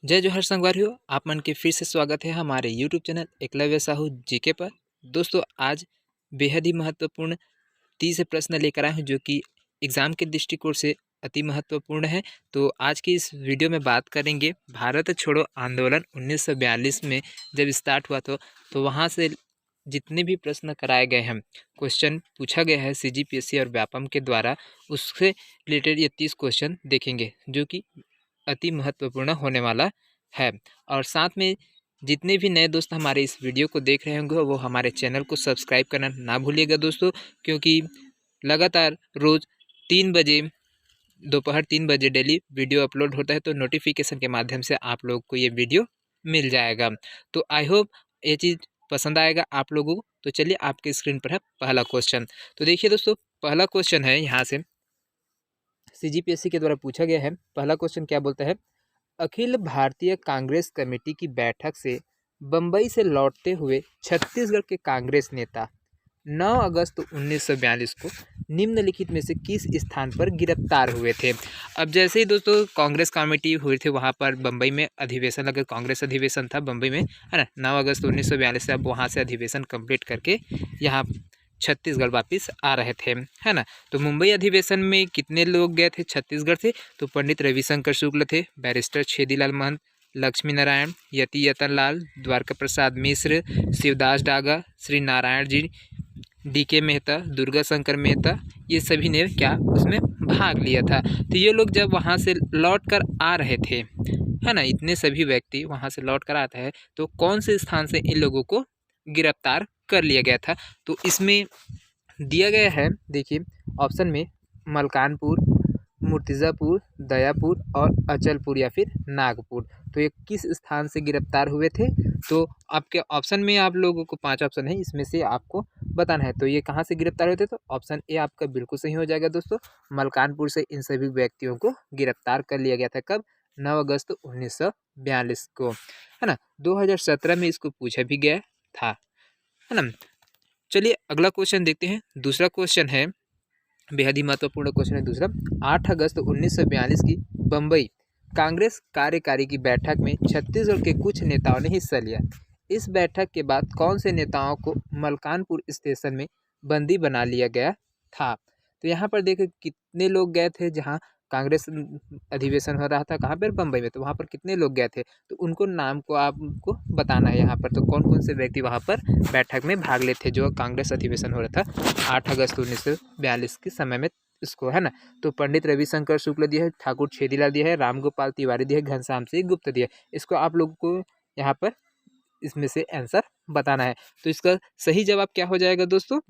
जय जोहर संगवारियों, आप मन के फिर से स्वागत है हमारे YouTube channel Eklavya Sahu GK पर। दोस्तों, आज बेहद ही महत्वपूर्ण 30 प्रश्न लेकर आए हैं जो कि एग्ज़ाम के दृष्टिकोण से अति महत्वपूर्ण है। तो आज की इस वीडियो में बात करेंगे भारत छोड़ो आंदोलन 1942 में जब स्टार्ट हुआ तो वहाँ से जितने भी प्रश्न कराए गए हैं, क्वेश्चन पूछा गया है सीजीपीएससी और व्यापम के द्वारा, उससे रिलेटेड ये 30 क्वेश्चन देखेंगे जो कि अति महत्वपूर्ण होने वाला है। और साथ में जितने भी नए दोस्त हमारे इस वीडियो को देख रहे होंगे वो हमारे चैनल को सब्सक्राइब करना ना भूलिएगा दोस्तों, क्योंकि लगातार रोज़ 3 बजे, दोपहर 3 बजे डेली वीडियो अपलोड होता है, तो नोटिफिकेशन के माध्यम से आप लोग को ये वीडियो मिल जाएगा। तो आई होप ये चीज़ पसंद आएगा आप लोगों को। तो चलिए, आपके स्क्रीन पर है पहला क्वेश्चन। तो देखिए दोस्तों, पहला क्वेश्चन है यहाँ से सीजीपीएससी के द्वारा पूछा गया है। पहला क्वेश्चन क्या बोलता है? अखिल भारतीय कांग्रेस कमेटी की बैठक से बंबई से लौटते हुए छत्तीसगढ़ के कांग्रेस नेता 9 अगस्त 1942 को निम्नलिखित में से किस स्थान पर गिरफ्तार हुए थे? अब जैसे ही दोस्तों कांग्रेस कमेटी हुई थी वहाँ पर बंबई में अधिवेशन, अगर कांग्रेस अधिवेशन था बंबई में, है ना, 9 अगस्त 1942 से अब वहाँ से अधिवेशन कंप्लीट करके यहाँ छत्तीसगढ़ वापिस आ रहे थे, है ना। तो मुंबई अधिवेशन में कितने लोग गए थे छत्तीसगढ़ से? तो पंडित रविशंकर शुक्ल थे, बैरिस्टर छेदीलाल महंत, लक्ष्मी नारायण, यति यतन लाल, द्वारका प्रसाद मिश्र, शिवदास डागा, श्री नारायण जी, डीके मेहता, दुर्गा शंकर मेहता, ये सभी ने क्या उसमें भाग लिया था। तो ये लोग जब वहाँ से लौट कर आ रहे थे, है ना, इतने सभी व्यक्ति वहाँ से लौट कर आता है, तो कौन से स्थान से इन लोगों को गिरफ्तार कर लिया गया था? तो इसमें दिया गया है, देखिए ऑप्शन में मलकानपुर, मुर्तिज़ापुर, दयापुर और अचलपुर या फिर नागपुर। तो ये किस स्थान से गिरफ्तार हुए थे? तो आपके ऑप्शन में आप लोगों को 5 ऑप्शन है, इसमें से आपको बताना है। तो ये कहाँ से गिरफ्तार हुए थे? तो ऑप्शन ए आपका बिल्कुल सही हो जाएगा दोस्तों। मलकानपुर से इन सभी व्यक्तियों को गिरफ्तार कर लिया गया था। कब? 9 अगस्त 1942 को, है ना। 2017 में इसको पूछा भी गया था, है ना। चलिए अगला क्वेश्चन देखते हैं। दूसरा क्वेश्चन है, बेहद ही महत्वपूर्ण क्वेश्चन है दूसरा। 8 अगस्त 1942 की बंबई कांग्रेस कार्यकारी की बैठक में छत्तीसगढ़ के कुछ नेताओं ने हिस्सा लिया। इस बैठक के बाद कौन से नेताओं को मलकानपुर स्टेशन में बंदी बना लिया गया था? तो यहाँ पर देखिए कितने लोग गए थे, जहाँ कांग्रेस अधिवेशन हो रहा था, कहाँ पर? बम्बई में। तो वहाँ पर कितने लोग गए थे? तो उनको नाम को आपको बताना है यहाँ पर। तो कौन कौन से व्यक्ति वहाँ पर बैठक में भाग लेते थे जो कांग्रेस अधिवेशन हो रहा था 8 अगस्त 1942 के समय में, इसको, है ना। तो पंडित रविशंकर शुक्ल दिया है, ठाकुर छेदीलाल दिया है, रामगोपाल तिवारी दिया है, घनश्याम सिंह गुप्त दिया है। इसको आप लोगों को यहाँ पर इसमें से आंसर बताना है। तो इसका सही जवाब क्या हो जाएगा दोस्तों?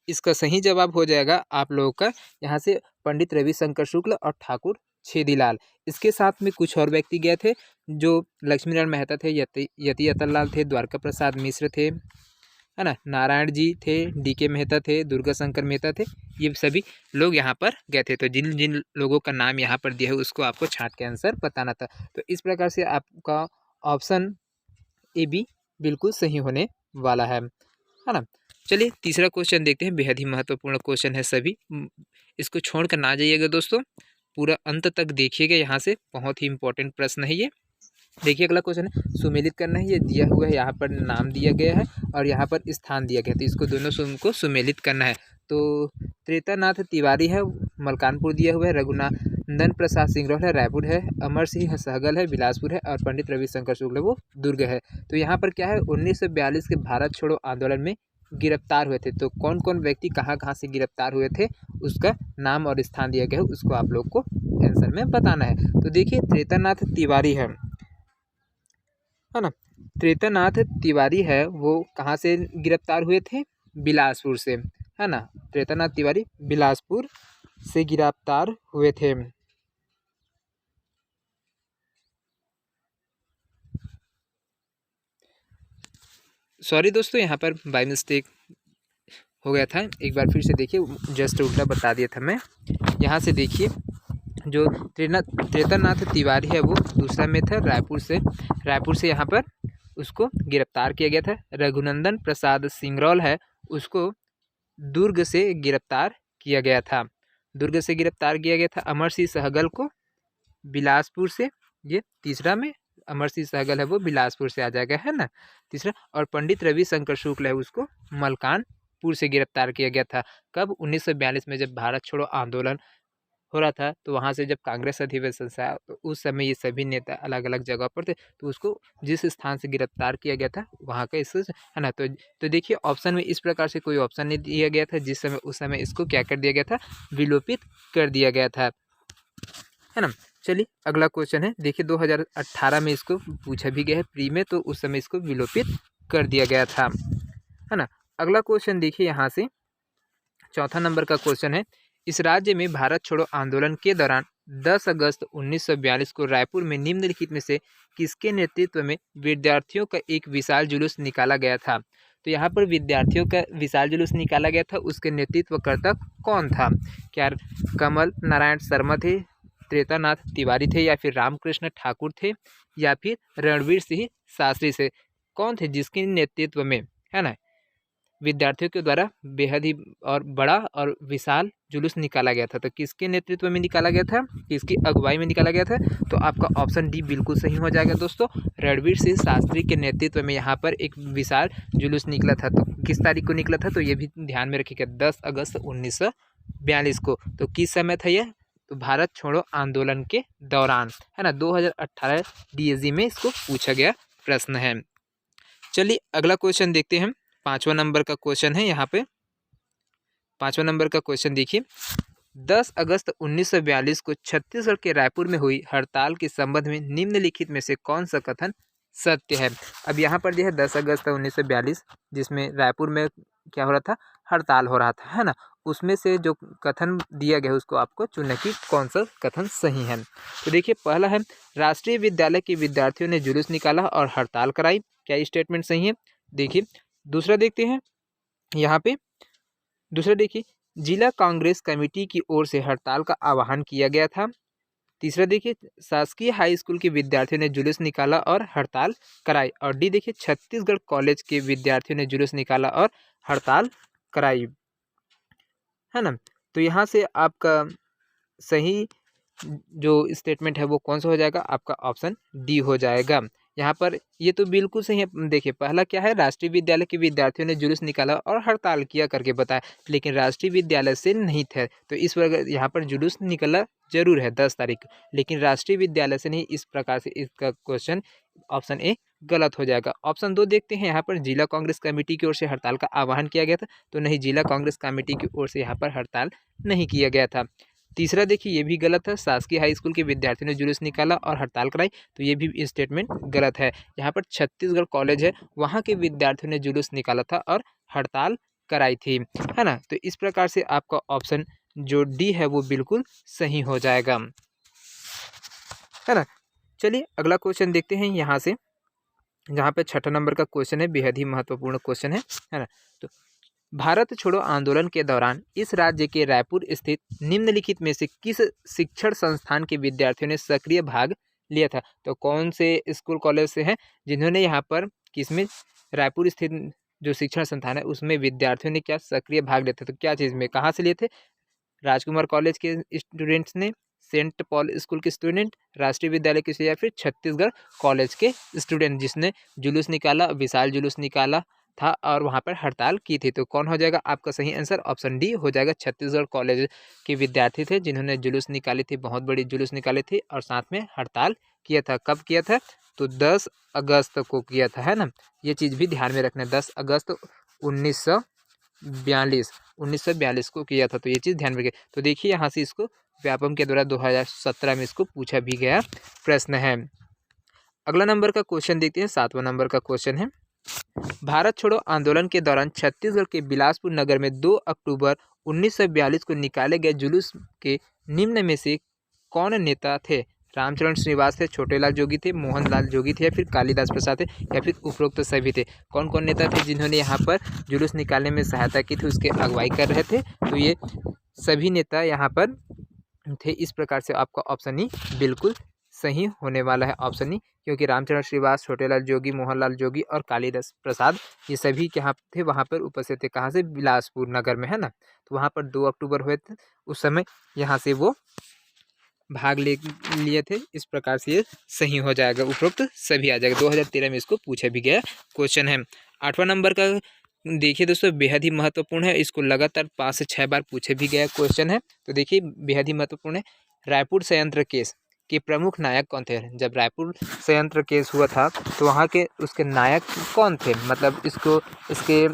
इसका सही जवाब हो जाएगा आप लोगों का यहाँ से पंडित रविशंकर शुक्ल और ठाकुर छेदीलाल। इसके साथ में कुछ और व्यक्ति गए थे, जो लक्ष्मी नारायण मेहता थे, यति यतन लाल थे, द्वारका प्रसाद मिश्र थे, है ना, नारायण जी थे, डीके मेहता थे, दुर्गा शंकर मेहता थे। ये सभी लोग यहाँ पर गए थे। तो जिन जिन लोगों का नाम यहाँ पर दिया है उसको आपको छांट के आंसर बताना था। तो इस प्रकार से आपका ऑप्शन ए बी बिल्कुल सही होने वाला है ना। चलिए तीसरा क्वेश्चन देखते हैं। बेहद ही महत्वपूर्ण क्वेश्चन है, सभी इसको छोड़ कर ना जाइएगा दोस्तों, पूरा अंत तक देखिएगा, यहाँ से बहुत ही इंपॉर्टेंट प्रश्न है ये। देखिए अगला क्वेश्चन है, सुमेलित करना है। ये दिया हुआ है, यहाँ पर नाम दिया गया है और यहाँ पर स्थान दिया गया है, तो इसको दोनों को सुमेलित करना है। तो त्रेतानाथ तिवारी है, मलकानपुर दिया हुआ है, रघुनंदन प्रसाद सिंगरौल है, रायपुर है, अमर सिंह सहगल है, बिलासपुर है, और पंडित रविशंकर शुक्ल है वो दुर्ग है। तो यहाँ पर क्या है, 1942 के भारत छोड़ो आंदोलन में गिरफ्तार हुए थे। तो कौन कौन व्यक्ति कहाँ कहाँ से गिरफ्तार हुए थे उसका नाम और स्थान दिया गया है, उसको आप लोग को आंसर में बताना है। तो देखिए त्रेतानाथ तिवारी है ना, त्रेतानाथ तिवारी है वो कहाँ से गिरफ्तार हुए थे? बिलासपुर से, है ना। त्रेतानाथ तिवारी बिलासपुर से गिरफ्तार हुए थे। सॉरी दोस्तों, यहाँ पर बाय मिस्टेक हो गया था, एक बार फिर से देखिए, जस्ट उल्टा बता दिया था मैं। यहाँ से देखिए, जो त्रेतानाथ तिवारी है वो दूसरा में था, रायपुर से यहाँ पर उसको गिरफ्तार किया गया था। रघुनंदन प्रसाद सिंगरौल है, उसको दुर्ग से गिरफ्तार किया गया था, अमर सिंह सहगल को बिलासपुर से, ये तीसरा में अमर सिंह सहगल है वो बिलासपुर से आ जाएगा, है ना। तीसरा, और पंडित रविशंकर शुक्ल है उसको मलकानपुर से गिरफ्तार किया गया था। कब? 1942 में, जब भारत छोड़ो आंदोलन हो रहा था, तो वहाँ से जब कांग्रेस अधिवेशन से आया, तो उस समय ये सभी नेता अलग अलग जगह पर थे, तो उसको जिस स्थान से गिरफ्तार किया गया था वहाँ का इस, है ना। तो देखिए ऑप्शन में इस प्रकार से कोई ऑप्शन नहीं दिया गया था, जिस समय उस समय इसको क्या कर दिया गया था, विलोपित कर दिया गया था, है ना। चलिए अगला क्वेश्चन है, देखिए 2018 में इसको पूछा भी गया है प्री में, तो उस समय इसको विलोपित कर दिया गया था, है ना। अगला क्वेश्चन देखिए यहाँ से, चौथा नंबर का क्वेश्चन है, इस राज्य में भारत छोड़ो आंदोलन के दौरान 10 अगस्त 1942 को रायपुर में निम्नलिखित में से किसके नेतृत्व में विद्यार्थियों का एक विशाल जुलूस निकाला गया था। तो यहाँ पर विद्यार्थियों का विशाल जुलूस निकाला गया था, उसके नेतृत्वकर्ता कौन था? क्या कमल नारायण शर्मा थे, त्रेतानाथ तिवारी थे, या फिर रामकृष्ण ठाकुर थे, या फिर रणवीर सिंह शास्त्री से? कौन थे जिसके नेतृत्व में, है ना, विद्यार्थियों के द्वारा बेहद ही और बड़ा और विशाल जुलूस निकाला गया था? तो किसके नेतृत्व में निकाला गया था, किसकी अगुवाई में निकाला गया था? तो आपका ऑप्शन डी बिल्कुल सही हो जाएगा दोस्तों, रणवीर सिंह शास्त्री के नेतृत्व में यहाँ पर एक विशाल जुलूस निकला था। तो किस तारीख को निकला था, तो ये भी ध्यान में रखिएगा, 10 अगस्त 1942 को। तो किस समय था यह? तो भारत छोड़ो आंदोलन के दौरान, है ना। 2018 डीएजी में इसको पूछा गया प्रश्न है। चलिए अगला क्वेश्चन देखते हैं, 5वां नंबर का क्वेश्चन है यहाँ पे। 5वां नंबर का क्वेश्चन देखिए, 10 अगस्त 1942 को छत्तीसगढ़ के रायपुर में हुई हड़ताल के संबंध में निम्नलिखित में से कौन सा कथन सत्य है? अब यहाँ पर जो है 10 अगस्त 1942 जिसमें रायपुर में क्या हो रहा था, हड़ताल हो रहा था, है ना। उसमें से जो कथन दिया गया उसको आपको चुनना कि कौन सा कथन सही है। तो देखिए पहला है, राष्ट्रीय विद्यालय के विद्यार्थियों ने जुलूस निकाला और हड़ताल कराई, क्या ये स्टेटमेंट सही है? देखिए दूसरा देखते हैं यहाँ पे, दूसरा देखिए, जिला कांग्रेस कमेटी की ओर से हड़ताल का आह्वान किया गया था। तीसरा देखिए, शासकीय हाई स्कूल के विद्यार्थियों ने जुलूस निकाला और हड़ताल कराई। और डी देखिए, छत्तीसगढ़ कॉलेज के विद्यार्थियों ने जुलूस निकाला और हड़ताल कराई, है ना। तो यहाँ से आपका सही जो स्टेटमेंट है वो कौन सा हो जाएगा, आपका ऑप्शन डी हो जाएगा। यहाँ पर ये तो बिल्कुल सही है। देखिए पहला क्या है, राष्ट्रीय विद्यालय के विद्यार्थियों ने जुलूस निकाला और हड़ताल किया करके बताया, लेकिन राष्ट्रीय विद्यालय से नहीं थे, तो इस वजह यहाँ पर जुलूस निकला जरूर है 10 तारीख, लेकिन राष्ट्रीय विद्यालय से नहीं, इस प्रकार से इसका क्वेश्चन ऑप्शन ए गलत हो जाएगा। ऑप्शन 2 देखते हैं, यहाँ पर जिला कांग्रेस कमेटी की ओर से हड़ताल का आह्वान किया गया था, तो नहीं, जिला कांग्रेस कमेटी की ओर से यहाँ पर हड़ताल नहीं किया गया था। तीसरा देखिए ये भी गलत है, शासकीय हाई स्कूल के विद्यार्थियों ने जुलूस निकाला और हड़ताल कराई, तो ये भी स्टेटमेंट गलत है। यहाँ पर छत्तीसगढ़ कॉलेज है, वहाँ के विद्यार्थियों ने जुलूस निकाला था और हड़ताल कराई थी, है ना। तो इस प्रकार से आपका ऑप्शन जो डी है वो बिल्कुल सही हो जाएगा, है ना। चलिए अगला क्वेश्चन देखते हैं यहाँ से, जहाँ पे 6ठा नंबर का क्वेश्चन है, बेहद ही महत्वपूर्ण क्वेश्चन है ना। तो भारत छोड़ो आंदोलन के दौरान इस राज्य के रायपुर स्थित निम्नलिखित में से किस शिक्षण संस्थान के विद्यार्थियों ने सक्रिय भाग लिया था? तो कौन से स्कूल कॉलेज से हैं जिन्होंने यहाँ पर किसमें, रायपुर स्थित जो शिक्षण संस्थान है उसमें विद्यार्थियों ने क्या सक्रिय भाग लिया था? तो क्या चीज़ में, कहाँ से लिए थे? राजकुमार कॉलेज के स्टूडेंट्स ने, सेंट पॉल स्कूल के स्टूडेंट, राष्ट्रीय विद्यालय के, या फिर छत्तीसगढ़ कॉलेज के स्टूडेंट जिसने जुलूस निकाला, विशाल जुलूस निकाला था और वहाँ पर हड़ताल की थी। तो कौन हो जाएगा आपका सही आंसर? ऑप्शन डी हो जाएगा, छत्तीसगढ़ कॉलेज के विद्यार्थी थे जिन्होंने जुलूस निकाली थी, बहुत बड़ी जुलूस निकाली थी और साथ में हड़ताल किया था। कब किया था? तो 10 अगस्त को किया था, है ना। ये चीज़ भी ध्यान में रखना, 10 अगस्त 1942 को किया था, तो ये चीज़ ध्यान में रखिए। तो देखिए यहाँ से इसको व्यापम के द्वारा 2017 में इसको पूछा भी गया प्रश्न है। अगला नंबर का क्वेश्चन देखते हैं, 7वां नंबर का क्वेश्चन है, भारत छोड़ो आंदोलन के दौरान छत्तीसगढ़ के बिलासपुर नगर में 2 अक्टूबर 1942 को निकाले गए जुलूस के निम्न में से कौन नेता थे? रामचरण श्रीवास थे, छोटेलाल जोगी थे, मोहनलाल जोगी थे, या फिर कालीदास प्रसाद थे, या फिर उपरोक्त सभी थे? कौन कौन नेता थे जिन्होंने यहाँ पर जुलूस निकालने में सहायता की थी, उसके अगुवाई कर रहे थे? तो ये सभी नेता यहाँ पर थे। इस प्रकार से आपका ऑप्शन ही बिल्कुल सही होने वाला है, ऑप्शन ई, क्योंकि रामचरण श्रीवास, छोटेलाल जोगी, मोहनलाल जोगी और कालीदास प्रसाद ये सभी क्या थे, वहाँ पर उपस्थित थे। कहाँ से? बिलासपुर नगर में, है ना। तो वहाँ पर 2 अक्टूबर हुए थे उस समय, यहाँ से वो भाग ले लिए थे। इस प्रकार से ये सही हो जाएगा, उपरोक्त सभी आ जाएगा। 2013 में इसको पूछा भी गया क्वेश्चन है। 8वां नंबर का देखिए दोस्तों, बेहद ही महत्वपूर्ण है, इसको लगातार 5 से 6 बार पूछे भी गया क्वेश्चन है। तो देखिए बेहद ही महत्वपूर्ण है। रायपुर संयंत्र केस के प्रमुख नायक कौन थे? जब रायपुर संयंत्र केस हुआ था तो वहाँ के उसके नायक कौन थे? मतलब इसके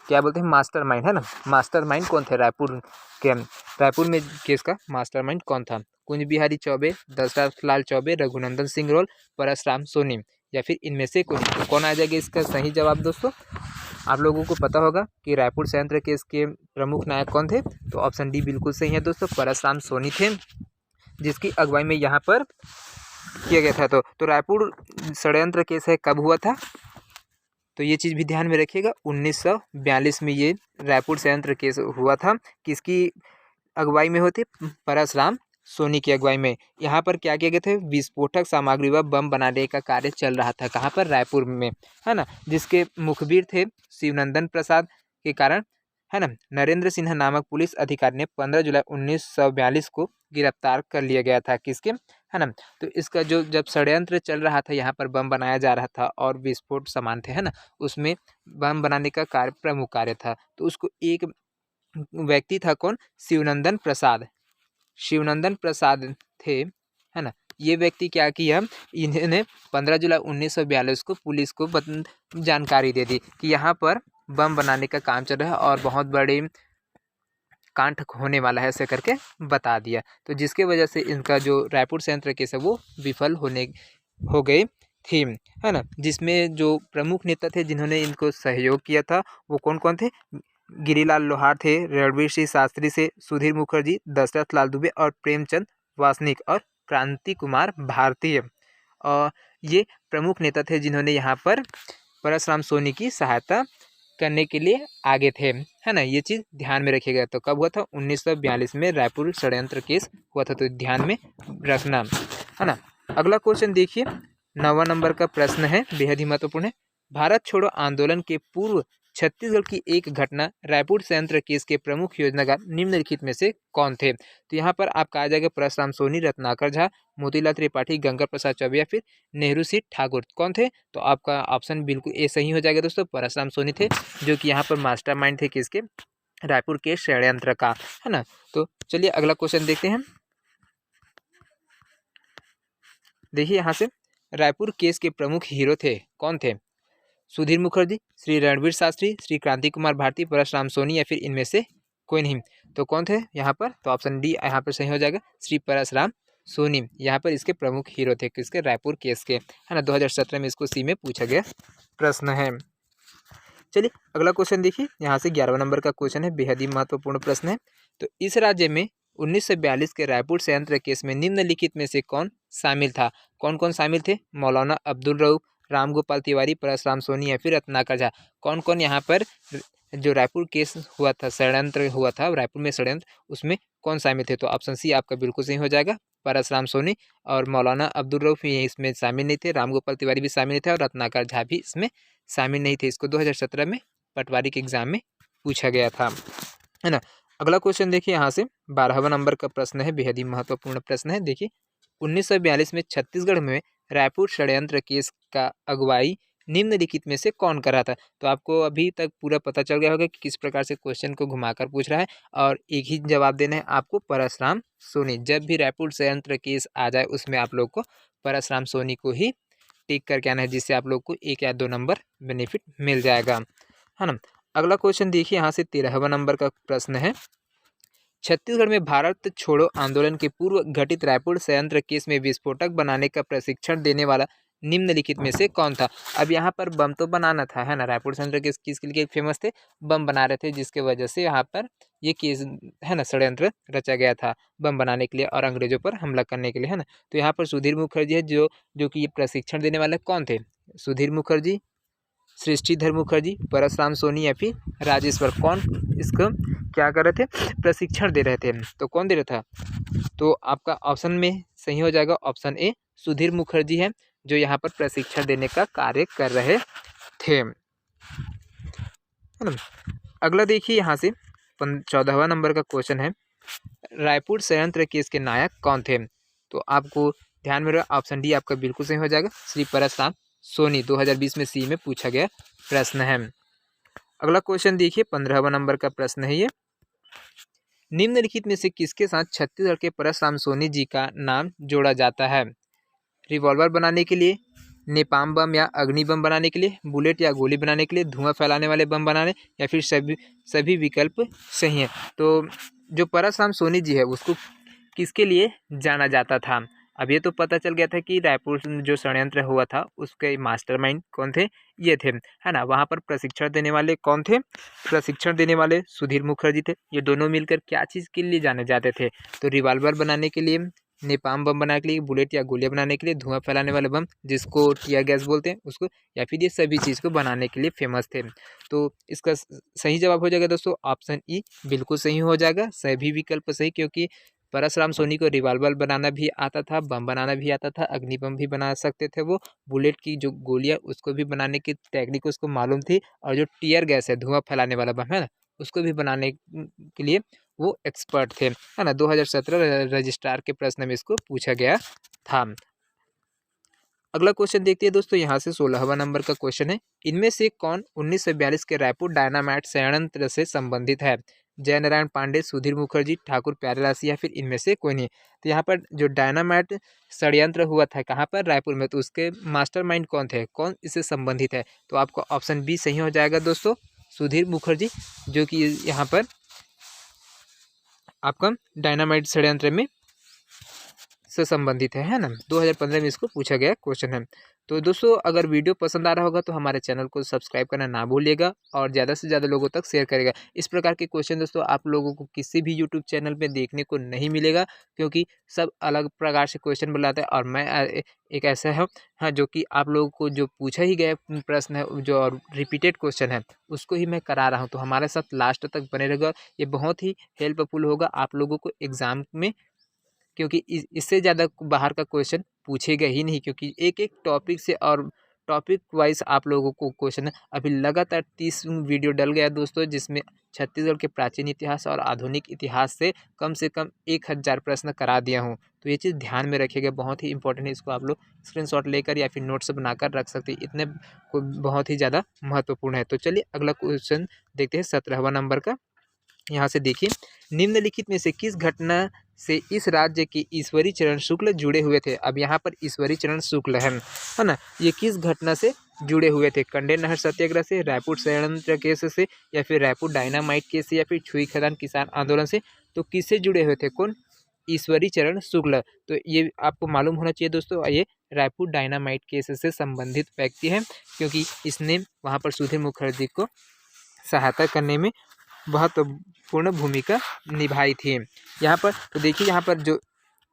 क्या बोलते हैं, मास्टरमाइंड, है ना। मास्टरमाइंड कौन थे रायपुर में केस का मास्टरमाइंड कौन था? कुंज बिहारी चौबे, दशरथ लाल चौबे, रघुनंदन सिंह रोल, परसराम सोनी, या फिर इनमें से कोई? तो कौन आ जाएगा इसका सही जवाब दोस्तों? आप लोगों को पता होगा कि रायपुर संयंत्र केस के प्रमुख नायक कौन थे, तो ऑप्शन डी बिल्कुल सही है दोस्तों, परसराम सोनी थे, जिसकी अगुवाई में यहाँ पर किया गया था। तो रायपुर षड्यंत्र केस है कब हुआ था? तो ये चीज़ भी ध्यान में रखिएगा, 1942 में ये रायपुर संयंत्र केस हुआ था। किसकी अगुवाई में होते? परसराम सोनी की अगुवाई में। यहाँ पर क्या किए गए थे? विस्फोटक सामग्री व बम बनाने का कार्य चल रहा था। कहाँ पर? रायपुर में, है ना। जिसके मुखबिर थे शिवनंदन प्रसाद के कारण, है ना, नरेंद्र सिन्हा नामक पुलिस अधिकारी ने 15 जुलाई 1942 को गिरफ्तार कर लिया गया था। किसके? है ना। तो इसका जो जब षड्यंत्र चल रहा था, यहाँ पर बम बनाया जा रहा था और विस्फोट सामान थे, है ना, उसमें बम बनाने का कार्य प्रमुख कार्य था। तो उसको एक व्यक्ति था, कौन? शिवनंदन प्रसाद थे, है ना। ये व्यक्ति क्या किया, इन्होंने 15 जुलाई 1942 को पुलिस को जानकारी दे दी कि यहाँ पर बम बनाने का काम चल रहा है और बहुत बड़े कांड होने वाला है, ऐसे करके बता दिया। तो जिसके वजह से इनका जो रायपुर संयंत्र केस है वो विफल हो गई थी, है ना। जिसमें जो प्रमुख नेता थे जिन्होंने इनको सहयोग किया था, वो कौन कौन थे? गिरिलाल लोहार थे, रणवीर सिंह शास्त्री से, सुधीर मुखर्जी, दशरथ लाल दुबे और प्रेमचंद वासनिक और क्रांति कुमार भारतीय। और ये प्रमुख नेता थे जिन्होंने यहाँ पर परसराम सोनी की सहायता करने के लिए आगे थे, है ना। ये चीज़ ध्यान में रखिएगा। तो कब हुआ था? 1942 में रायपुर षड्यंत्र केस हुआ था, तो ध्यान में रखना, है ना। अगला क्वेश्चन देखिए, 9वां नंबर का प्रश्न है, बेहद ही महत्वपूर्ण है। भारत छोड़ो आंदोलन के पूर्व छत्तीसगढ़ की एक घटना रायपुर संयंत्र केस के प्रमुख योजनाकार निम्नलिखित में से कौन थे? तो यहाँ पर आपका आ जाएगा परसराम सोनी, रत्नाकर झा, मोतीलाल त्रिपाठी, गंगा प्रसाद चौबे या फिर नेहरू सिंह ठाकुर। कौन थे? तो आपका ऑप्शन बिल्कुल ए सही हो जाएगा दोस्तों, परसराम सोनी थे, जो कि यहाँ पर मास्टरमाइंड थे किसके? रायपुर के षड्यंत्र का, है ना। तो चलिए अगला क्वेश्चन देखते हैं। देखिए यहाँ से, रायपुर केस के प्रमुख हीरो थे, कौन थे? सुधीर मुखर्जी, श्री रणवीर शास्त्री, श्री क्रांति कुमार भारती, परसराम सोनी या फिर इनमें से कोई नहीं। तो कौन थे यहाँ पर? तो ऑप्शन डी यहाँ पर सही हो जाएगा, श्री परसराम सोनी यहाँ पर इसके प्रमुख हीरो थे, किसके? रायपुर केस के, है ना। 2017 में इसको सी में पूछा गया प्रश्न है। चलिए अगला क्वेश्चन देखिए, यहाँ से 11वां नंबर का क्वेश्चन है, बेहद ही महत्वपूर्ण प्रश्न है। तो इस राज्य में 1942 के रायपुर संयंत्र केस में निम्नलिखित में से कौन शामिल था? कौन कौन शामिल थे? मौलाना अब्दुल रऊफ, राम गोपाल तिवारी, परसराम सोनी या फिर रत्नाकर झा। कौन कौन यहाँ पर जो रायपुर केस हुआ था, षड्यंत्र हुआ था रायपुर में षड्यंत्र, उसमें कौन शामिल थे? तो ऑप्शन सी आपका बिल्कुल सही हो जाएगा, परसराम सोनी और मौलाना अब्दुल रऊफ ये इसमें शामिल नहीं थे, राम गोपाल तिवारी भी शामिल थे और रत्नाकर झा भी इसमें शामिल नहीं थे। इसको 2017 में पटवारी के एग्जाम में पूछा गया था, है ना। अगला क्वेश्चन देखिए, यहाँ से 12वां नंबर का प्रश्न है, बेहद ही महत्वपूर्ण प्रश्न है। देखिए 1942 में छत्तीसगढ़ में रायपुर षड्यंत्र केस का अगुवाई निम्नलिखित में से कौन कर रहा था? तो आपको अभी तक पूरा पता चल गया होगा कि किस प्रकार से क्वेश्चन को घुमाकर पूछ रहा है, और एक ही जवाब देना है आपको, परसराम सोनी। जब भी रायपुर संयंत्र केस आ जाए उसमें आप लोग को परसराम सोनी को ही टिक करके आना है, जिससे आप लोग को 1 या 2 नंबर बेनिफिट मिल जाएगा, है ना। अगला क्वेश्चन देखिए, यहाँ से 13वां नंबर का प्रश्न है। छत्तीसगढ़ में भारत छोड़ो आंदोलन के पूर्व घटित रायपुर संयंत्र केस में विस्फोटक बनाने का प्रशिक्षण देने वाला निम्नलिखित में से कौन था? अब यहाँ पर बम तो बनाना था, है ना। रायपुर संयंत्र केस किसके लिए फेमस थे? बम बना रहे थे, जिसके वजह से यहाँ पर ये केस, है ना, षड्यंत्र रचा गया था बम बनाने के लिए और अंग्रेजों पर हमला करने के लिए, है ना। तो यहाँ पर सुधीर मुखर्जी है जो कि ये प्रशिक्षण देने वाले कौन थे? सुधीर मुखर्जी, सृष्टिधर मुखर्जी, परसराम सोनी या फिर राजेश्वर। कौन इसको क्या कर रहे थे? प्रशिक्षण दे रहे थे। तो कौन दे रहा था? तो आपका ऑप्शन में सही हो जाएगा, ऑप्शन ए सुधीर मुखर्जी है, जो यहाँ पर प्रशिक्षण देने का कार्य कर रहे थे, है ना। अगला देखिए, यहाँ से 14वां नंबर का क्वेश्चन है, रायपुर संयंत्र केस के नायक कौन थे? तो आपको ध्यान में रहे ऑप्शन डी आपका बिल्कुल सही हो जाएगा, श्री परसराम सोनी 2020 में सी में पूछा गया प्रश्न है। अगला क्वेश्चन देखिए 15वां नंबर का प्रश्न है ये, निम्नलिखित में से किसके साथ छत्तीसगढ़ के परसराम सोनी जी का नाम जोड़ा जाता है? रिवॉल्वर बनाने के लिए, नेपाम बम या अग्नि बम बनाने के लिए, बुलेट या गोली बनाने के लिए, धुआं फैलाने वाले बम बनाने, या फिर सभी विकल्प सही हैं। तो जो परसराम सोनी जी है उसको किसके लिए जाना जाता था? अब ये तो पता चल गया था कि रायपुर में जो षड्यंत्र हुआ था उसके मास्टरमाइंड कौन थे, ये थे, है ना। वहाँ पर प्रशिक्षण देने वाले कौन थे? प्रशिक्षण देने वाले सुधीर मुखर्जी थे। ये दोनों मिलकर क्या चीज़ के लिए जाने जाते थे? तो रिवाल्वर बनाने के लिए, नेपाम बम बनाने के लिए, बुलेट या गोलियां बनाने के लिए, धुआं फैलाने वाले बम जिसको टियर गैस बोलते हैं उसको, या फिर ये सभी चीज़ को बनाने के लिए फेमस थे। तो इसका सही जवाब हो जाएगा दोस्तों ऑप्शन ई बिल्कुल सही हो जाएगा, सभी विकल्प सही, क्योंकि परसराम सोनी को रिवाल्वर बनाना भी आता था, बम बनाना भी आता था, अग्नि बम भी बना सकते थे वो, बुलेट की जो गोलियां उसको भी बनाने की टेक्निक उसको मालूम थी, और जो टियर गैस है धुआं फैलाने वाला बम है ना उसको भी बनाने के लिए वो एक्सपर्ट थे, है ना। 2017 रजिस्ट्रार के प्रश्न में इसको पूछा गया था। अगला क्वेश्चन देखते हैं दोस्तों, यहाँ से 16वां नंबर का क्वेश्चन है, इनमें से कौन 1942 के रायपुर डायनामाइट षड्यंत्र से संबंधित है? जयनारायण पांडे, सुधीर मुखर्जी, ठाकुर प्यारेलाल सिंह, या फिर इनमें से कोई नहीं। तो यहाँ पर जो डायनामाइट षड्यंत्र हुआ था कहाँ पर? रायपुर में। तो उसके मास्टरमाइंड कौन थे, कौन इससे संबंधित है? तो आपका ऑप्शन बी सही हो जाएगा दोस्तों, सुधीर मुखर्जी, जो कि यहाँ पर आपका डायनामाइट षड्यंत्र में से संबंधित है ना। 2015 में इसको पूछा गया क्वेश्चन है। तो दोस्तों अगर वीडियो पसंद आ रहा होगा तो हमारे चैनल को सब्सक्राइब करना ना भूलिएगा और ज़्यादा से ज़्यादा लोगों तक शेयर करेगा। इस प्रकार के क्वेश्चन दोस्तों आप लोगों को किसी भी यूट्यूब चैनल पे देखने को नहीं मिलेगा, क्योंकि सब अलग प्रकार से क्वेश्चन बनाते हैं, और मैं एक ऐसा है हाँ जो कि आप लोगों को जो पूछा ही गया प्रश्न है जो रिपीटेड क्वेश्चन है उसको ही मैं करा रहा हूँ। तो हमारे साथ लास्ट तक बने रहेगा, ये बहुत ही हेल्पफुल होगा आप लोगों को एग्जाम में, क्योंकि इससे ज़्यादा बाहर का क्वेश्चन पूछेगा ही नहीं, क्योंकि एक एक टॉपिक से और टॉपिक वाइज आप लोगों को क्वेश्चन अभी लगातार 30 वीडियो डल गया दोस्तों, जिसमें छत्तीसगढ़ के प्राचीन इतिहास और आधुनिक इतिहास से कम 1000 प्रश्न करा दिया हूँ। तो ये चीज़ ध्यान में रखिएगा, बहुत ही इंपॉर्टेंट है। इसको आप लोग स्क्रीनशॉट लेकर या फिर नोट्स बनाकर रख सकते हैं, इतने को बहुत ही ज़्यादा महत्वपूर्ण है। तो चलिए अगला क्वेश्चन देखते हैं 17वां नंबर का। यहाँ से देखिए, निम्नलिखित में से किस घटना से इस राज्य के ईश्वरी चरण शुक्ल जुड़े हुए थे? अब यहाँ पर ईश्वरी चरण शुक्ल है ना, ये किस घटना से जुड़े हुए थे? कंडेल नहर सत्याग्रह से, रायपुर षड्यंत्र केस से, या फिर रायपुर डायनामाइट केस से, या फिर छुई खदान किसान आंदोलन से? तो किससे जुड़े हुए थे? कौन? ईश्वरी चरण शुक्ल। तो ये आपको मालूम होना चाहिए दोस्तों, ये रायपुर डायनामाइट केस से संबंधित व्यक्ति है, क्योंकि इसने वहाँ पर सुधीर मुखर्जी को सहायता करने में महत्वपूर्ण भूमिका निभाई थी। यहाँ पर तो देखिए, यहाँ पर जो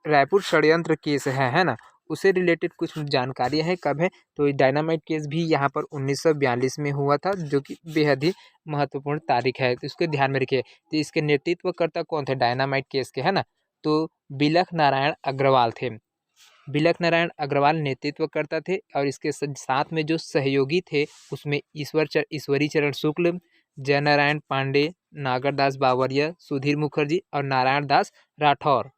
रायपुर षड्यंत्र केस है ना, उससे रिलेटेड कुछ जानकारियाँ हैं कब है। तो डायनामाइट केस भी यहाँ पर 1942 में हुआ था, जो कि बेहद ही महत्वपूर्ण तारीख है, तो इसको ध्यान में रखिए। तो इसके नेतृत्वकर्ता कौन थे डायनामाइट केस के, है ना? तो बिलख नारायण अग्रवाल थे। बिलख नारायण अग्रवाल नेतृत्वकर्ता थे, और इसके साथ में जो सहयोगी थे उसमें ईश्वरी चरण शुक्ल, जयनारायण पांडे, नागरदास बावरिया, सुधीर मुखर्जी और नारायण दास राठौर,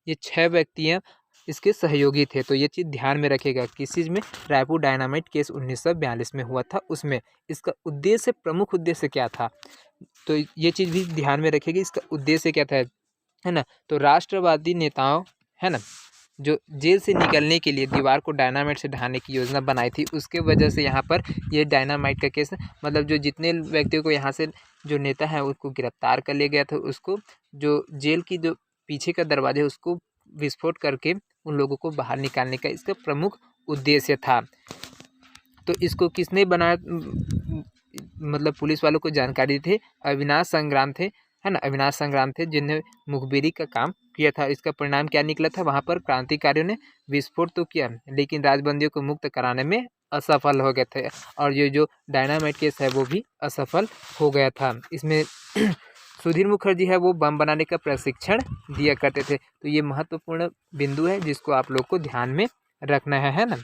ये 6 व्यक्तियाँ इसके सहयोगी थे। तो ये चीज़ ध्यान में रखिएगा, किस चीज़ में? रायपुर डायनामाइट केस 1942 में हुआ था, उसमें इसका उद्देश्य, प्रमुख उद्देश्य क्या था? तो ये चीज़ भी ध्यान में रखिएगा, इसका उद्देश्य क्या था, है ना? तो राष्ट्रवादी नेताओं, है ना, जो जेल से निकलने के लिए दीवार को डायनामाइट से ढाने की योजना बनाई थी, उसके वजह से यहाँ पर ये डायनामाइट का केस, मतलब जो जितने व्यक्तियों को यहाँ से जो नेता है उसको गिरफ्तार कर लिया गया था, उसको जो जेल की जो पीछे का दरवाजा है उसको विस्फोट करके उन लोगों को बाहर निकालने का इसका प्रमुख उद्देश्य था। तो इसको किसने बनाया? मतलब पुलिस वालों को जानकारी थे, अविनाश संग्राम थे, है ना, अविनाश संग्राम थे, जिन्हें मुखबिरी का काम किया था। इसका परिणाम क्या निकला था? वहाँ पर क्रांतिकारियों ने विस्फोट तो किया, लेकिन राजबंदियों को मुक्त कराने में असफल हो गए थे, और ये जो डायनामाइट केस है वो भी असफल हो गया था। इसमें सुधीर मुखर्जी है वो बम बनाने का प्रशिक्षण दिया करते थे। तो ये महत्वपूर्ण बिंदु है जिसको आप लोग को ध्यान में रखना है ना।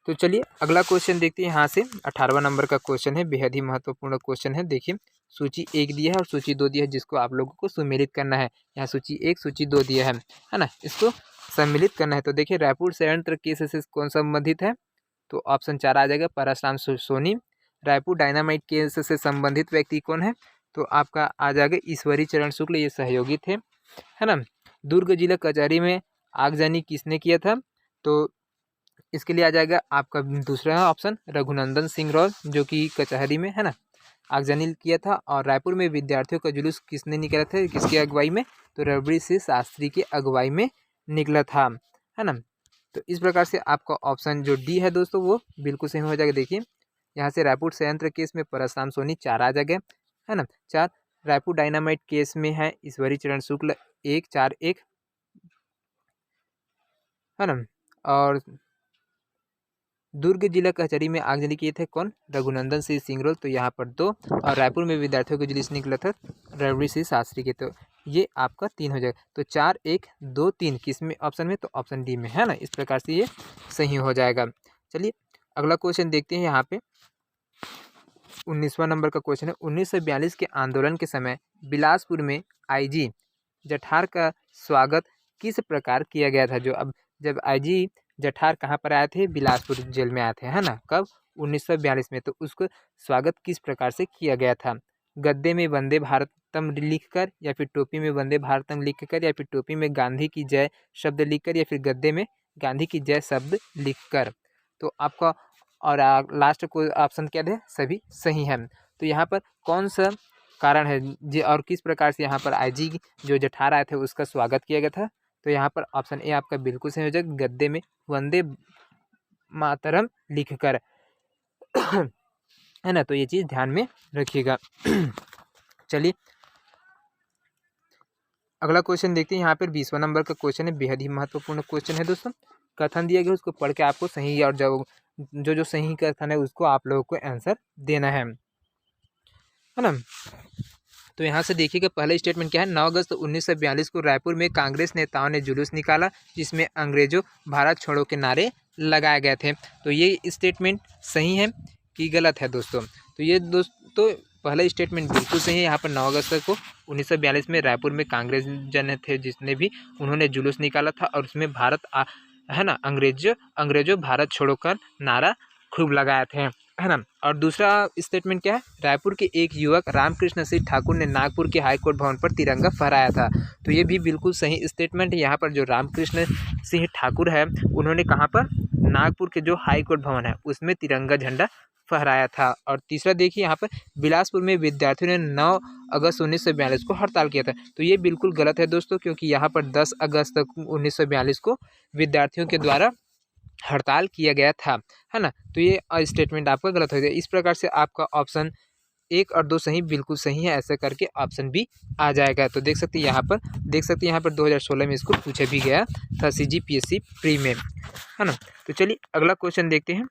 तो चलिए अगला क्वेश्चन देखते हैं। यहाँ से 18वां नंबर का क्वेश्चन है, बेहद ही महत्वपूर्ण क्वेश्चन है। देखिए, सूची 1 दिया है और सूची 2 दिया है, जिसको आप लोगों को सम्मिलित करना है। यहाँ सूची 1 सूची 2 दिया है ना, इसको सम्मिलित करना है। तो देखिए रायपुर षड्यंत्र केस से कौन संबंधित है, तो ऑप्शन 4 आ जाएगा परशुराम सोनी। रायपुर डायनामाइट केस से संबंधित व्यक्ति कौन है, तो आपका आ जाएगा ईश्वरी चरण शुक्ल, ये सहयोगी थे, है ना। दुर्ग जिला कचहरी में आगजनी किसने किया था, तो इसके लिए आ जाएगा आपका दूसरा ऑप्शन रघुनंदन सिंह रॉय, जो कि कचहरी में, है ना, आगजनी किया था। और रायपुर में विद्यार्थियों का जुलूस किसने निकाला था, किसके अगुवाई में, तो रघुवीर सिंह शास्त्री के अगुवाई में निकला था, है ना। तो इस प्रकार से आपका ऑप्शन जो डी है दोस्तों वो बिल्कुल सही हो जाएगा। देखिए यहाँ से रायपुर संयंत्र केस में परशुराम सोनी 4 आ जाएगा, है ना, 4। रायपुर डायनामाइट केस में है ईश्वरी चरण शुक्ल 1, 4, 1, है ना। और दुर्ग जिला कचहरी में आगजनी किए थे कौन, रघुनंदन सिंह सिंगरोल, तो यहाँ पर 2। और रायपुर में विद्यार्थियों को जुलूस निकला था रघुवीर सिंह शास्त्री के, तो ये आपका 3 हो जाएगा। तो 4, 1, 2, 3 किस में ऑप्शन में, तो ऑप्शन डी में, है ना। इस प्रकार से ये सही हो जाएगा। चलिए अगला क्वेश्चन देखते हैं। यहाँ पे 19वां नंबर का क्वेश्चन है। 1942 के आंदोलन के समय बिलासपुर में IG जठार का स्वागत किस प्रकार किया गया था। जो अब जब IG जठार कहाँ पर आए थे, बिलासपुर जेल में आए थे, है ना, कब, 1942 में। तो उसको स्वागत किस प्रकार से किया गया था, गद्दे में वंदे भारतम लिखकर, या फिर टोपी में वंदे भारतम लिखकर, या फिर टोपी में गांधी की जय शब्द लिखकर, या फिर गद्दे में गांधी की जय शब्द लिखकर। तो आपका और लास्ट को ऑप्शन क्या है, सभी सही है। तो यहाँ पर कौन सा कारण है जी, और किस प्रकार से यहाँ पर IG जो जठार आए थे उसका स्वागत किया गया था, तो यहाँ पर ऑप्शन ए आपका बिल्कुल सही हो जाएगा, गद्दे में वंदे मातरम लिखकर, है ना। तो ये चीज़ ध्यान में रखिएगा। चलिए अगला क्वेश्चन देखते हैं। यहाँ पर 20वां नंबर का क्वेश्चन है, बेहद ही महत्वपूर्ण क्वेश्चन है दोस्तों। कथन दिया गया उसको पढ़ के आपको सही और जो सही कथन है उसको आप लोगों को आंसर देना है ना। तो यहाँ से देखिएगा पहला स्टेटमेंट क्या है, 9 अगस्त 1942 को रायपुर में कांग्रेस नेताओं ने जुलूस निकाला, जिसमें अंग्रेजों भारत छोड़ो के नारे लगाए गए थे। तो ये स्टेटमेंट सही है कि गलत है दोस्तों, तो ये दोस्तों पहला स्टेटमेंट बिल्कुल सही है। यहाँ पर 9 अगस्त को 1942 में रायपुर में कांग्रेस जन थे जिसने भी उन्होंने जुलूस निकाला था, और उसमें भारत है ना, अंग्रेजों भारत छोड़ो कर नारा खूब लगाए थे, है ना। और दूसरा स्टेटमेंट क्या है, रायपुर के एक युवक रामकृष्ण सिंह ठाकुर ने नागपुर के हाईकोर्ट भवन पर तिरंगा फहराया था। तो ये भी बिल्कुल सही स्टेटमेंट है। यहाँ पर जो रामकृष्ण सिंह ठाकुर है उन्होंने कहाँ पर, नागपुर के जो हाईकोर्ट भवन है उसमें तिरंगा झंडा फहराया था। और तीसरा देखिए यहाँ पर बिलासपुर में विद्यार्थियों ने 9 अगस्त 1942 को हड़ताल किया था। तो ये बिल्कुल गलत है दोस्तों, क्योंकि यहाँ पर 10 अगस्त 1942 को विद्यार्थियों के द्वारा हड़ताल किया गया था, है ना। तो ये स्टेटमेंट आपका गलत हो गया। इस प्रकार से आपका ऑप्शन 1 और 2 सही बिल्कुल सही है, ऐसा करके ऑप्शन बी आ जाएगा। तो देख सकते हैं यहाँ पर 2016 में इसको पूछा भी गया था CGPSC प्री में, है ना। तो चलिए अगला क्वेश्चन देखते हैं।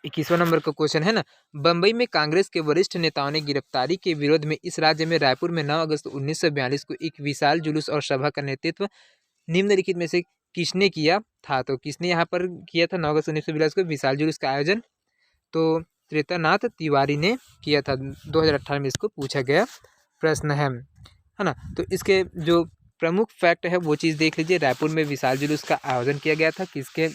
21वां नंबर का क्वेश्चन है ना, बम्बई में कांग्रेस के वरिष्ठ नेताओं ने गिरफ्तारी के विरोध में इस राज्य में रायपुर में 9 अगस्त 1942 को एक विशाल जुलूस और सभा का नेतृत्व निम्नलिखित में से किसने किया था। तो किसने यहाँ पर किया था 9 अगस्त 1942 को विशाल जुलूस का आयोजन, तो त्रेतानाथ तिवारी ने किया था। 2018 में इसको पूछा गया प्रश्न है ना। तो इसके जो प्रमुख फैक्ट है वो चीज़ देख लीजिए। रायपुर में विशाल जुलूस का आयोजन किया गया था, किसके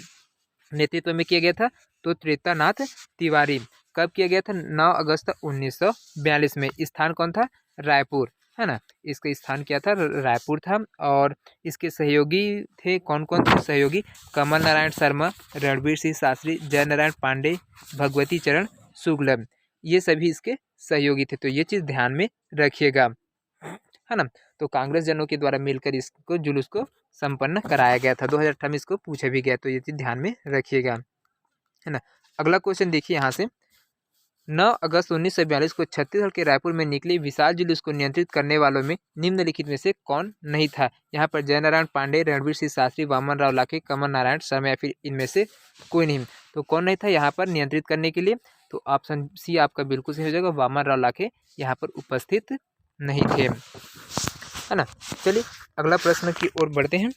नेतृत्व में किया गया था, तो त्रेतानाथ तिवारी। कब किया गया था, 9 अगस्त 1942 में। स्थान कौन था, रायपुर, है ना। इसका स्थान क्या था, रायपुर था। और इसके सहयोगी थे कौन कौन थे सहयोगी, कमल नारायण शर्मा, रणवीर सिंह शास्त्री, जय नारायण पांडे, भगवती चरण शुक्ल, ये सभी इसके सहयोगी थे। तो ये चीज़ ध्यान में रखिएगा, है ना। तो कांग्रेस जनों के द्वारा मिलकर इसको जुलूस को संपन्न कराया गया था। 2018 में इसको पूछा भी गया, तो ये चीज़ ध्यान में रखिएगा, है ना। अगला क्वेश्चन देखिए यहाँ से, 9 अगस्त 1942 को छत्तीसगढ़ के रायपुर में निकली विशाल जुलूस को नियंत्रित करने वालों में निम्नलिखित में से कौन नहीं था। यहाँ पर जय नारायण पांडे, रणवीर सिंह शास्त्री, वामन राव लाखे, कमल नारायण शर्मा, या फिर इनमें से कोई नहीं। तो कौन नहीं था यहाँ पर नियंत्रित करने के लिए, तो ऑप्शन सी आपका बिल्कुल सही हो जाएगा, वामन राव लाखे यहाँ पर उपस्थित नहीं थे, है ना। चलिए अगला प्रश्न की ओर बढ़ते हैं।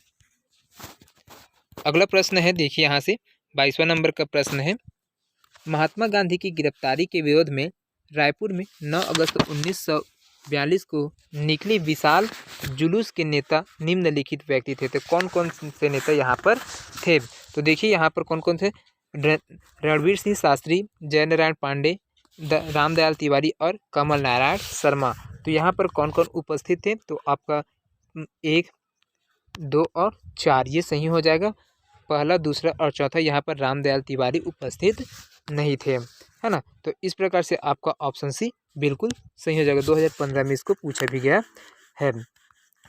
अगला प्रश्न है देखिए यहाँ से 22वां नंबर का प्रश्न है, महात्मा गांधी की गिरफ्तारी के विरोध में रायपुर में 9 अगस्त 1942 को निकली विशाल जुलूस के नेता निम्नलिखित व्यक्ति थे। तो कौन कौन से नेता यहाँ पर थे? तो देखिए यहाँ पर कौन कौन थे। रणवीर सिंह शास्त्री, जयनारायण पांडे, रामदयाल तिवारी और कमल नारायण शर्मा। तो यहाँ पर कौन कौन उपस्थित थे? तो आपका 1, 2 और 4 ये सही हो जाएगा। पहला, दूसरा और चौथा यहाँ पर रामदयाल तिवारी उपस्थित नहीं थे, है ना। तो इस प्रकार से आपका ऑप्शन सी बिल्कुल सही हो जाएगा। 2015 में इसको पूछा भी गया है।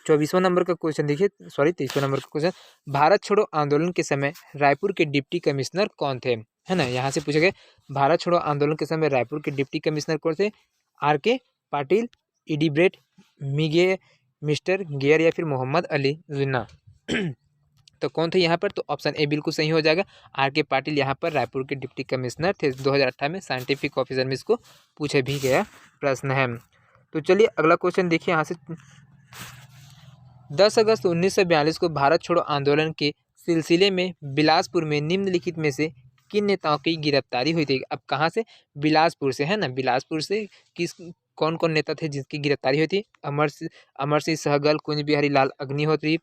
24वां नंबर का क्वेश्चन देखिए, 23वां नंबर का क्वेश्चन, भारत छोड़ो आंदोलन के समय रायपुर के डिप्टी कमिश्नर कौन थे? है ना, यहाँ से पूछा गया भारत छोड़ो आंदोलन के समय रायपुर के डिप्टी कमिश्नर कौन थे? RK पाटिल, इडिब्रेट, मिस्टर गेयर या फिर मोहम्मद अली जिन्ना। तो कौन थे यहाँ पर? तो ऑप्शन ए बिल्कुल सही हो जाएगा। RK पाटिल यहाँ पर रायपुर के डिप्टी कमिश्नर थे। 2018 में साइंटिफिक ऑफिसर में इसको पूछा भी गया प्रश्न है। तो चलिए अगला क्वेश्चन देखिए यहाँ से। 10 अगस्त 1942 को भारत छोड़ो आंदोलन के सिलसिले में बिलासपुर में निम्नलिखित में से किन नेताओं की गिरफ्तारी हुई थी? अब कहाँ से? बिलासपुर से, है ना। बिलासपुर से कौन कौन नेता थे जिसकी गिरफ्तारी हुई थी? अमर सिंह सहगल, कुंज बिहारी लाल अग्निहोत्री,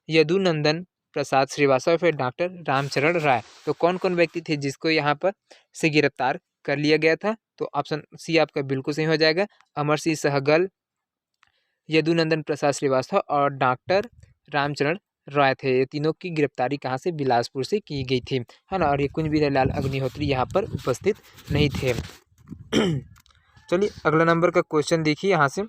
यदुनंदन प्रसाद श्रीवास्तव, फिर डॉक्टर रामचरण राय। तो कौन कौन व्यक्ति थे जिसको यहाँ पर से गिरफ्तार कर लिया गया था? तो ऑप्शन सी आपका बिल्कुल सही हो जाएगा। अमर सिंह सहगल, यदुनंदन प्रसाद श्रीवास्तव और डॉक्टर रामचरण राय थे। ये तीनों की गिरफ्तारी कहाँ से? बिलासपुर से की गई थी, है ना। और ये कुंज बिहारी लाल अग्निहोत्री यहाँ पर उपस्थित नहीं थे। चलिए अगला नंबर का क्वेश्चन देखिए यहाँ से।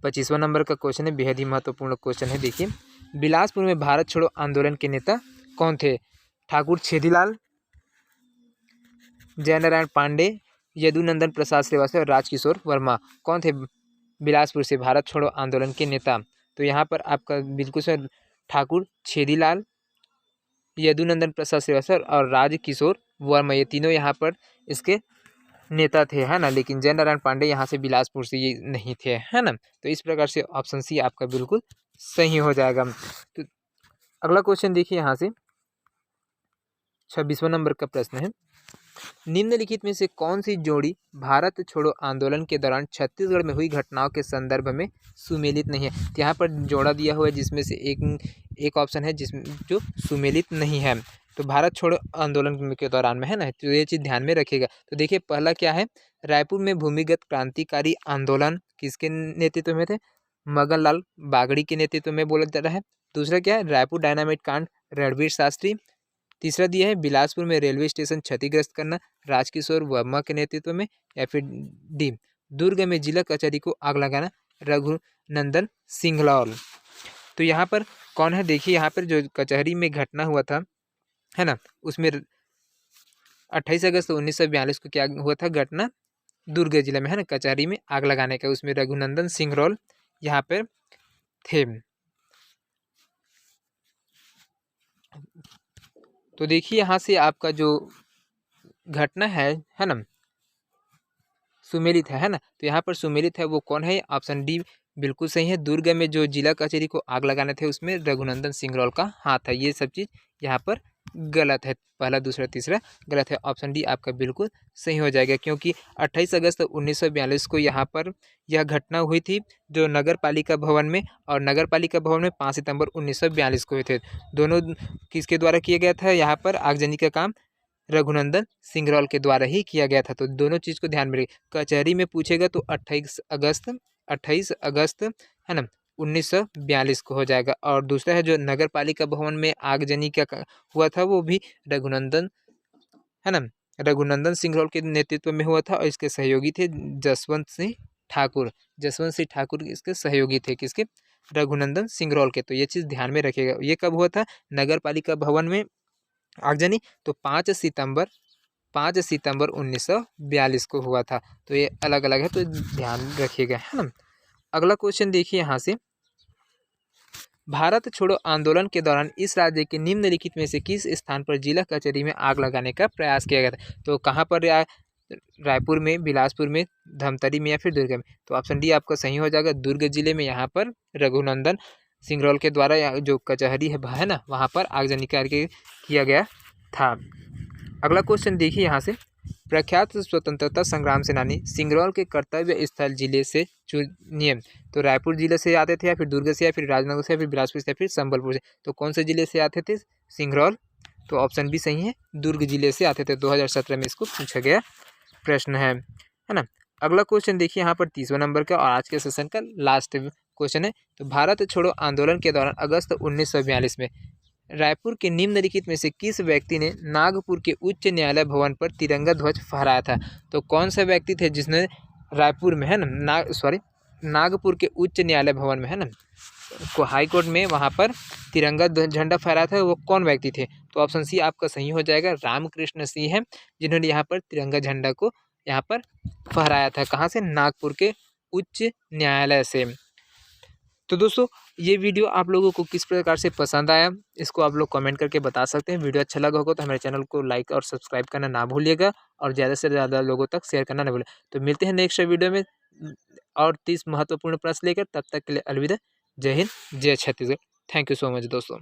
25वां नंबर का क्वेश्चन है, बेहद ही महत्वपूर्ण क्वेश्चन है। देखिए, बिलासपुर में भारत छोड़ो आंदोलन के नेता कौन थे? ठाकुर छेदीलाल, जयनारायण पांडे, यदुनंदन प्रसाद श्रीवास्तव और राजकिशोर वर्मा। कौन थे बिलासपुर से भारत छोड़ो आंदोलन के नेता? तो यहाँ पर आपका बिल्कुल सर ठाकुर छेदीलाल, यदुनंदन प्रसाद श्रीवास्तव और राजकिशोर वर्मा, ये तीनों यहाँ पर इसके नेता थे, है ना। लेकिन जयनारायण पांडे यहाँ से बिलासपुर से ये नहीं थे, है ना। तो इस प्रकार से ऑप्शन सी आपका बिल्कुल सही हो जाएगा। तो अगला क्वेश्चन देखिए यहाँ से। 26वां नंबर का प्रश्न है, निम्नलिखित में से कौन सी जोड़ी भारत छोड़ो आंदोलन के दौरान छत्तीसगढ़ में हुई घटनाओं के संदर्भ में सुमेलित नहीं है? तो यहाँ पर जोड़ा दिया हुआ है जिसमें से एक ऑप्शन है जिसमें जो सुमेलित नहीं है। तो भारत छोड़ो आंदोलन के दौरान में, है ना। तो ये चीज़ ध्यान में रखिएगा। तो देखिए पहला क्या है, रायपुर में भूमिगत क्रांतिकारी आंदोलन किसके नेतृत्व में थे? मगन लाल बागड़ी के नेतृत्व में बोला जा रहा है। दूसरा क्या है, रायपुर डायनामाइट कांड, रणवीर शास्त्री। तीसरा दिया है बिलासपुर में रेलवे स्टेशन क्षतिग्रस्त करना, राजकिशोर वर्मा के नेतृत्व में। या फिर डी, दुर्ग में जिला कचहरी को आग लगाना, रघुनंदन सिंघलौल। तो यहाँ पर कौन है? देखिए यहाँ पर जो कचहरी में घटना हुआ था, है ना, उसमें 28 अगस्त 1942 को क्या हुआ था घटना? दुर्ग जिले में, है ना, कचहरी में आग लगाने का। उसमें रघुनंदन सिंघलौल यहाँ पर थे। तो देखिए यहाँ से आपका जो घटना है ना, सुमेलित है ना। तो यहाँ पर सुमेलित है वो कौन है? ऑप्शन डी बिल्कुल सही है। दुर्ग में जो जिला कचहरी को आग लगाने थे उसमें रघुनंदन सिंघलौल का हाथ है। ये सब चीज़ यहाँ पर गलत है। पहला, दूसरा, तीसरा गलत है। ऑप्शन डी आपका बिल्कुल सही हो जाएगा, क्योंकि 28 अगस्त 1942 को यहाँ पर यह घटना हुई थी जो नगर पालिका भवन में, और नगर पालिका भवन में 5 सितंबर 1942 को हुए थे। दोनों किसके द्वारा किया गया था? यहाँ पर आगजनी का काम रघुनंदन सिंघलौल के द्वारा ही किया गया था। तो दोनों चीज़ को ध्यान में रखिए। कचहरी में पूछेगा तो 28 अगस्त है ना 1942 को हो जाएगा। और दूसरा है जो नगर पालिका भवन में आगजनी का हुआ था वो भी रघुनंदन, है ना, रघुनंदन सिंघलौल के नेतृत्व में हुआ था। और इसके सहयोगी थे जसवंत सिंह ठाकुर। जसवंत सिंह ठाकुर इसके सहयोगी थे, किसके? रघुनंदन सिंघलौल के। तो ये चीज़ ध्यान में रखिएगा। ये कब हुआ था? नगर पालिका भवन में आगजनी तो 5 सितंबर 1942 को हुआ था। तो ये अलग अलग है, तो ध्यान रखिएगा, है ना। अगला क्वेश्चन देखिए यहाँ से, भारत छोड़ो आंदोलन के दौरान इस राज्य के निम्नलिखित में से किस स्थान पर जिला कचहरी में आग लगाने का प्रयास किया गया था? तो कहाँ पर? रायपुर में, बिलासपुर में, धमतरी में या फिर दुर्ग में? तो ऑप्शन डी आपका सही हो जाएगा। दुर्ग जिले में यहाँ पर रघुनंदन सिंघलौल के द्वारा जो कचहरी है ना, वहाँ पर आगजनी करके किया गया था। अगला क्वेश्चन देखिए यहाँ से, प्रख्यात स्वतंत्रता संग्राम सेनानी सिंगरौल के कर्तव्य स्थल जिले से चुनिए। तो रायपुर जिले से आते थे, या फिर दुर्ग से, या फिर राजनगर से, या फिर बिलासपुर से, या फिर संबलपुर से। तो कौन से जिले से आते थे सिंगरौल? तो ऑप्शन बी सही है, दुर्ग जिले से आते थे। 2017 में इसको पूछा गया प्रश्न है ना। अगला क्वेश्चन देखिए यहाँ पर 30वां नंबर का, और आज के सेशन का लास्ट क्वेश्चन है। तो भारत छोड़ो आंदोलन के दौरान अगस्त 1942 में रायपुर के निम्नलिखित में से किस व्यक्ति ने नागपुर के उच्च न्यायालय भवन पर तिरंगा ध्वज फहराया था? तो कौन सा व्यक्ति थे जिसने रायपुर में है ना, नागपुर के उच्च न्यायालय भवन में है ना, को हाई कोर्ट में वहाँ पर तिरंगा झंडा फहराया था, वो कौन व्यक्ति थे? तो ऑप्शन सी आपका सही हो जाएगा, रामकृष्ण सिंह है जिन्होंने यहाँ पर तिरंगा झंडा को यहाँ पर फहराया था। कहाँ से? नागपुर के उच्च न्यायालय से। तो दोस्तों ये वीडियो आप लोगों को किस प्रकार से पसंद आया, इसको आप लोग कमेंट करके बता सकते हैं। वीडियो अच्छा लगा होगा तो हमारे चैनल को लाइक और सब्सक्राइब करना ना भूलिएगा, और ज़्यादा से ज़्यादा लोगों तक शेयर करना ना भूलें। तो मिलते हैं नेक्स्ट वीडियो में और 30 महत्वपूर्ण प्रश्न लेकर। तब तक के लिए अलविदा। जय हिंद, जय Chhattisgarh. Thank you so much दोस्तों।